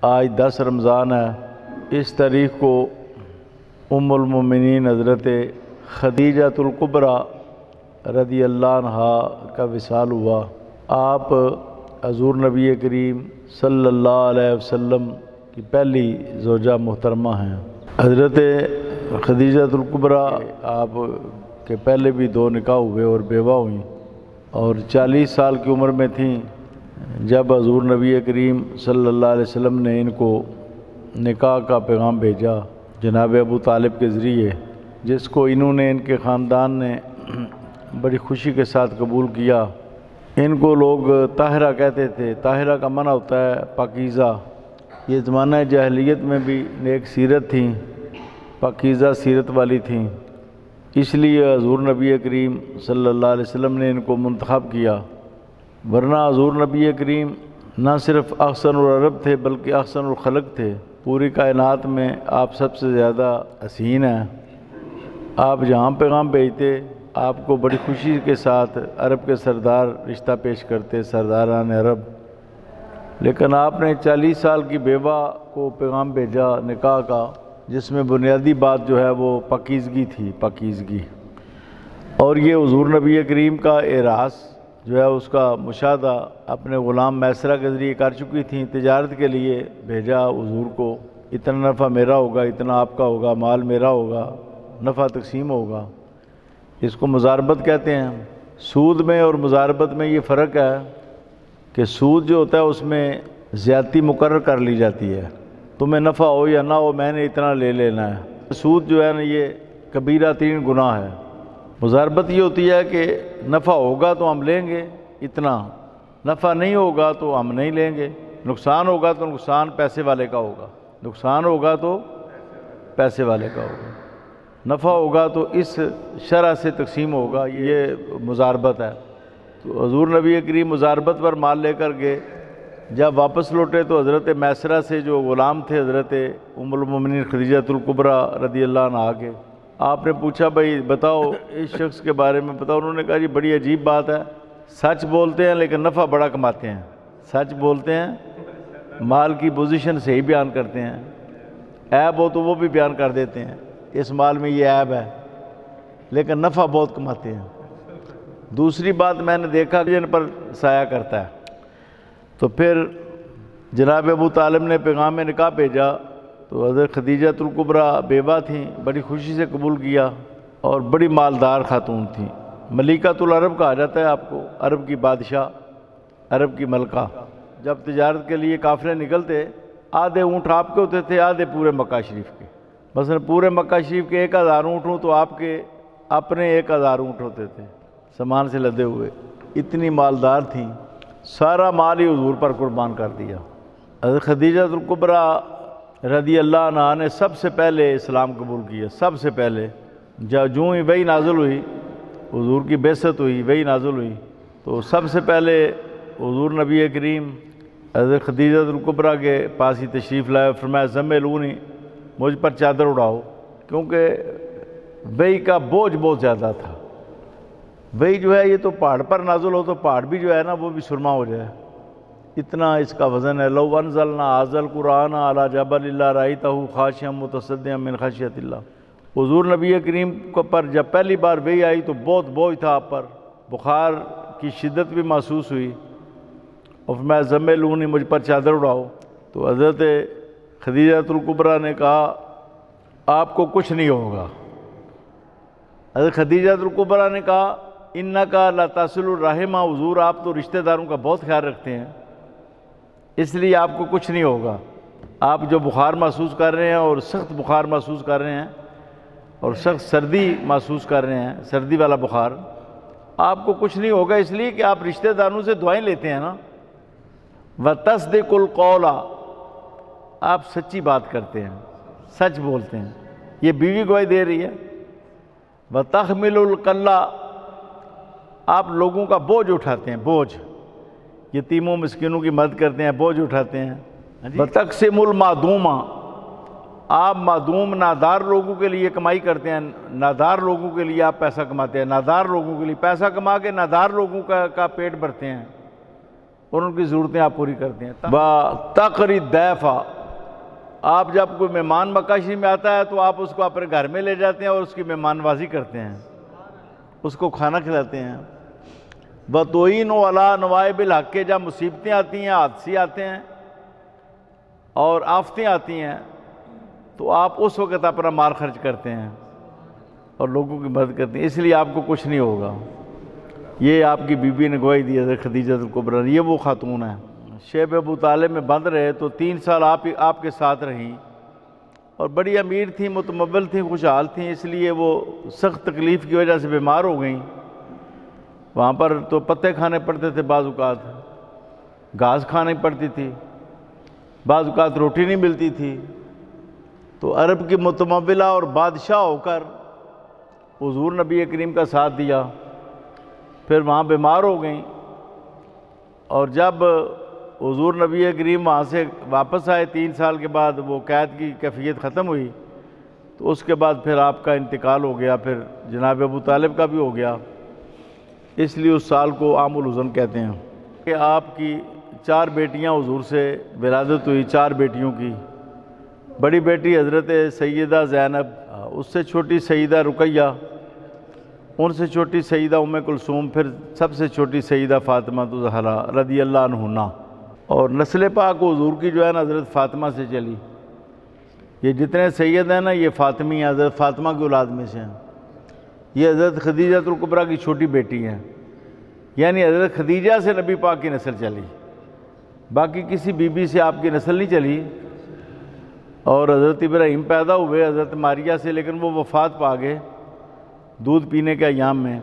آج 10 رمضان ہے۔ اس تاریخ کو ام المومنین حضرت خدیجۃ الکبریٰ رضی اللہ عنہا کا وصال ہوا۔ آپ حضور نبی کریم صلی اللہ علیہ وسلم کی پہلی زوجہ محترمہ ہیں۔ حضرت خدیجۃ الکبریٰ آپ کے پہلے بھی 2 نکاح ہوئے اور بیوہ ہوئیں، اور 40 سال کی عمر میں تھیں جب حضور نبی کریم صلی اللہ علیہ وسلم نے ان کو نکاح کا پیغام بھیجا جناب ابو طالب کے ذریعے، جس کو انہوں نے، ان کے خاندان نے بڑی خوشی کے ساتھ قبول کیا۔ ان کو لوگ طاہرہ کہتے تھے۔ طاہرہ کا معنی ہوتا ہے پاکیزہ۔ یہ زمانہ جاہلیت میں بھی نیک سیرت تھیں، پاکیزہ سیرت والی تھیں، اس لیے حضور نبی کریم صلی اللہ علیہ وسلم نے ان کو منتخب کیا۔ ورنہ حضور نبی کریم نہ صرف احسن العرب تھے بلکہ احسن الخلق تھے۔ پوری کائنات میں آپ سب سے زیادہ حسین ہیں۔ آپ جہاں پیغام بھیجتے آپ کو بڑی خوشی کے ساتھ عرب کے سردار رشتہ پیش کرتے، سرداران عرب۔ لیکن آپ نے 40 سال کی بیوہ کو پیغام بھیجا نکاح کا، جس میں بنیادی بات جو ہے وہ پاکیزگی تھی، پاکیزگی۔ اور یہ حضور نبی کریم کا اعراض جو ہے اس کا مشاہدہ اپنے غلام میسرہ کے ذریعے کر چکی تھیں۔ تجارت کے لیے بھیجا حضور کو، اتنا نفع میرا ہوگا، اتنا آپ کا ہوگا، مال میرا ہوگا، نفع تقسیم ہوگا۔ اس کو مضاربت کہتے ہیں۔ سود میں اور مضاربت میں یہ فرق ہے کہ سود جو ہوتا ہے اس میں زیادتی مقرر کر لی جاتی ہے، تمہیں نفع ہو یا نہ ہو میں نے اتنا لے لینا ہے۔ سود جو ہے نا یہ کبیرہ ترین گناہ ہے۔ مضاربت یہ ہوتی ہے کہ نفع ہوگا تو ہم لیں گے اتنا، نفع نہیں ہوگا تو ہم نہیں لیں گے، نقصان ہوگا تو نقصان پیسے والے کا ہوگا، نقصان ہوگا تو پیسے والے کا ہوگا، نفع ہوگا تو اس شرح سے تقسیم ہوگا۔ یہ مضاربت ہے۔ تو حضور نبی کریم مضاربت پر مال لے کر گئے۔ جب واپس لوٹے تو حضرت میسرہ سے جو غلام تھے حضرت ام المومنین خدیجۃ الکبریٰ رضی اللہ عنہا کے، آپ نے پوچھا بھائی بتاؤ اس شخص کے بارے میں بتاؤ۔ انہوں نے کہا جی بڑی عجیب بات ہے، سچ بولتے ہیں لیکن نفع بڑا کماتے ہیں، سچ بولتے ہیں، مال کی پوزیشن صحیح بیان کرتے ہیں، عیب ہو تو وہ بھی بیان کر دیتے ہیں، اس مال میں یہ عیب ہے، لیکن نفع بہت کماتے ہیں۔ دوسری بات میں نے دیکھا کہ ان پر سایہ کرتا ہے۔ تو پھر جناب ابو طالب نے پیغام نکاح بھیجا تو حضرت خدیجۃ الکبریٰ بیوہ تھیں، بڑی خوشی سے قبول کیا، اور بڑی مالدار خاتون تھیں۔ ملیکۃ العرب کہا جاتا ہے آپ کو، عرب کی بادشاہ، عرب کی ملکہ۔ جب تجارت کے لیے قافلے نکلتے، آدھے اونٹ آپ کے ہوتے تھے، آدھے پورے مکہ شریف کے۔ مثلا پورے مکہ شریف کے 1000 اونٹ ہوں تو آپ کے اپنے 1000 اونٹ ہوتے تھے سامان سے لدے ہوئے۔ اتنی مالدار تھیں، سارا مال ہی حضور پر قربان کر دیا۔ حضرت خدیجۃ الکبریٰ رضی اللہ عنہا نے سب سے پہلے اسلام قبول کیا، سب سے پہلے۔ جوں ہی وحی نازل ہوئی، حضور کی بعثت ہوئی، وحی نازل ہوئی، تو سب سے پہلے حضور نبی کریم حضرت خدیجۃ الکبریٰ کے پاس ہی تشریف لائے، فرمایا زملونی، مجھ پر چادر اڑاؤ، کیونکہ وحی کا بوجھ بہت زیادہ تھا۔ وحی جو ہے یہ تو پہاڑ پر نازل ہو تو پہاڑ بھی جو ہے نا وہ بھی سرما ہو جائے، اتنا اس کا وزن ہے۔ لو انزلنا ھذا القرآن علی جبل لرأیتہ خاشعا متصدعا من خشیۃ اللہ۔ حضور نبی کریم پر جب پہلی بار وحی آئی تو بہت بوجھ تھا آپ پر، بخار کی شدت بھی محسوس ہوئی، اور میں زملونی، مجھ پر چادر اڑاؤ۔ تو حضرت خدیجۃ الکبریٰ نے کہا آپ کو کچھ نہیں ہوگا۔ حضرت خدیجۃ الکبریٰ نے کہا انکا لتصل الرحم، حضور آپ تو رشتہ داروں کا بہت خیال رکھتے ہیں، اس لیے آپ کو کچھ نہیں ہوگا۔ آپ جو بخار محسوس کر رہے ہیں اور سخت بخار محسوس کر رہے ہیں اور سخت سردی محسوس کر رہے ہیں، سردی والا بخار، آپ کو کچھ نہیں ہوگا، اس لیے کہ آپ رشتہ داروں سے دعائیں لیتے ہیں نا۔ وتصدق القول، آپ سچی بات کرتے ہیں، سچ بولتے ہیں۔ یہ بیوی گواہی دے رہی ہے۔ وتحمل الکلہ، آپ لوگوں کا بوجھ اٹھاتے ہیں، بوجھ، یتیموں مسکینوں کی مدد کرتے ہیں، بوجھ اٹھاتے ہیں۔ وتقسم المعدوم، آپ معدوم نادار لوگوں کے لیے کمائی کرتے ہیں، نادار لوگوں کے لیے آپ پیسہ کماتے ہیں، نادار لوگوں کے لیے پیسہ کما کے نادار لوگوں کا پیٹ بھرتے ہیں۔ اور ان کی ضرورتیں آپ پوری کرتے ہیں۔ تقری الضیفہ، آپ جب کوئی مہمان مکہ میں آتا ہے تو آپ اس کو اپنے گھر میں لے جاتے ہیں اور اس کی مہمان نوازی کرتے ہیں، اس کو کھانا کھلاتے ہیں۔ وَتُعِينُ عَلَىٰ نَوَائِبِ الْحَقِّ، جب مصیبتیں آتی ہیں، حادثے آتے ہیں اور آفتیں آتی ہیں تو آپ اس وقت اپنا مال خرچ کرتے ہیں اور لوگوں کی مدد کرتے ہیں، اس لیے آپ کو کچھ نہیں ہوگا۔ یہ آپ کی بیوی نے گواہی دی حضرت خدیجہ الکبریٰ، یہ وہ خاتون ہیں۔ شیب ابو طالب میں بند رہے تو 3 سال آپ کے ساتھ رہیں، اور بڑی امیر تھیں، متمول تھیں، خوشحال تھیں، اس لیے وہ سخت تکلیف کی وجہ سے بیمار ہو گئیں۔ وہاں پر تو پتے کھانے پڑتے تھے، بعض اوقات گھاس کھانی پڑتی تھی، بعض اوقات روٹی نہیں ملتی تھی، تو عرب کی متمولہ اور بادشاہ ہو کر حضور نبی کریم کا ساتھ دیا، پھر وہاں بیمار ہو گئیں، اور جب حضور نبی کریم وہاں سے واپس آئے 3 سال کے بعد، وہ قید کی کیفیت ختم ہوئی، تو اس کے بعد پھر آپ کا انتقال ہو گیا، پھر جناب ابو طالب کا بھی ہو گیا، اس لیے اس سال کو عام الحزن کہتے ہیں۔ کہ آپ کی 4 بیٹیاں حضور سے ولادت ہوئی، 4 بیٹیوں کی۔ بڑی بیٹی حضرت سیدہ زینب، اس سے چھوٹی سیدہ رقیہ، ان سے چھوٹی سیدہ ام کلثوم، پھر سب سے چھوٹی سیدہ فاطمہ الزہرا رضی اللہ عنہا۔ اور نسل پاک حضور کی جو ہے نا حضرت فاطمہ سے چلی، یہ جتنے سید ہیں نا یہ فاطمی ہیں، حضرت فاطمہ کی اولاد میں سے ہیں۔ یہ حضرت خدیجہ الکبریٰ کی چھوٹی بیٹی ہیں، یعنی حضرت خدیجہ سے نبی پاک کی نسل چلی، باقی کسی بی بی سے آپ کی نسل نہیں چلی۔ اور حضرت ابراہیم پیدا ہوئے حضرت ماریہ سے، لیکن وہ وفات پا گئے دودھ پینے کے ایام میں،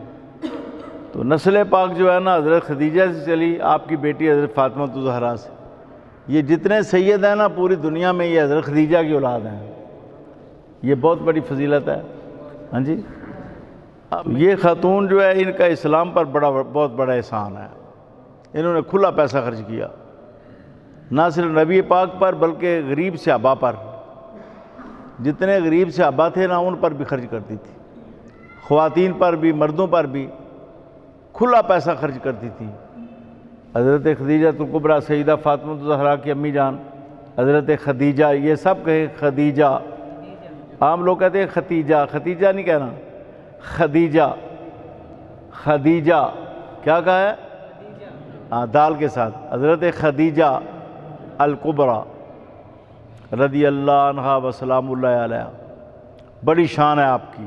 تو نسل پاک جو ہے نا حضرت خدیجہ سے چلی، آپ کی بیٹی حضرت فاطمہ الزہرا سے۔ یہ جتنے سید ہیں نا پوری دنیا میں یہ حضرت خدیجہ کی اولاد ہیں، یہ بہت بڑی فضیلت ہے۔ ہاں جی، یہ خاتون جو ہے ان کا اسلام پر بہت بڑا احسان ہے، انہوں نے کھلا پیسہ خرچ کیا، نہ صرف نبی پاک پر بلکہ غریب صحابہ پر، جتنے غریب صحابہ تھے نا ان پر بھی خرچ کرتی تھی، خواتین پر بھی مردوں پر بھی کھلا پیسہ خرچ کرتی تھی۔ حضرت خدیجہ الکبریٰ سیدہ فاطمہ الزہرا کی امی جان حضرت خدیجہ، یہ سب کہیں خدیجہ، عام لوگ کہتے ہیں ختیجہ، ختیجہ نہیں کہنا، خدیجہ، خدیجہ کیا کہا ہے؟ ہاں دال کے ساتھ، حضرت خدیجہ الکبریٰ رضی اللہ عنہا و سلام اللہ علیہ، بڑی شان ہے آپ کی۔